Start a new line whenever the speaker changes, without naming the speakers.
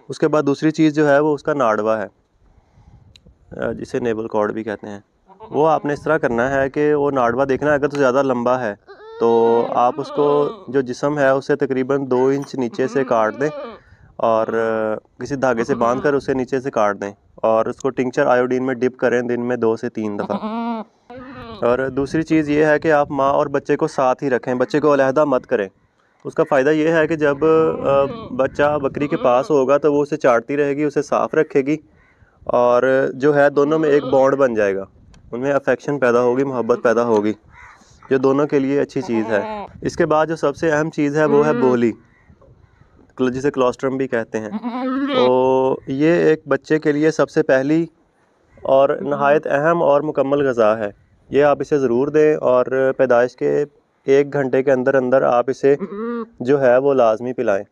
उसके बाद दूसरी चीज़ जो है वो उसका नाड़वा है, जिसे नेबल कॉर्ड भी कहते हैं। वो आपने इस तरह करना है कि वो नाड़वा देखना है, अगर तो ज़्यादा लंबा है तो आप उसको जो जिस्म है उसे तकरीबन 2 इंच नीचे से काट दें और किसी धागे से बांध कर उसे नीचे से काट दें और उसको टिंचर आयोडीन में डिप करें दिन में 2 से 3 दफ़ा। और दूसरी चीज़ ये है कि आप माँ और बच्चे को साथ ही रखें, बच्चे को अलहदा मत करें। उसका फ़ायदा ये है कि जब बच्चा बकरी के पास होगा तो वो उसे चाटती रहेगी, उसे साफ़ रखेगी और जो है दोनों में एक बॉन्ड बन जाएगा, उनमें अफेक्शन पैदा होगी, मोहब्बत पैदा होगी, जो दोनों के लिए अच्छी चीज़ है। इसके बाद जो सबसे अहम चीज़ है वो है बोली, जिसे क्लोस्ट्रम भी कहते हैं। तो ये एक बच्चे के लिए सबसे पहली और नहायत अहम और मुकम्मल ग़िज़ा है। ये आप इसे ज़रूर दें और पैदाइश के 1 घंटे के अंदर अंदर आप इसे जो है वो लाजमी पिलाएं।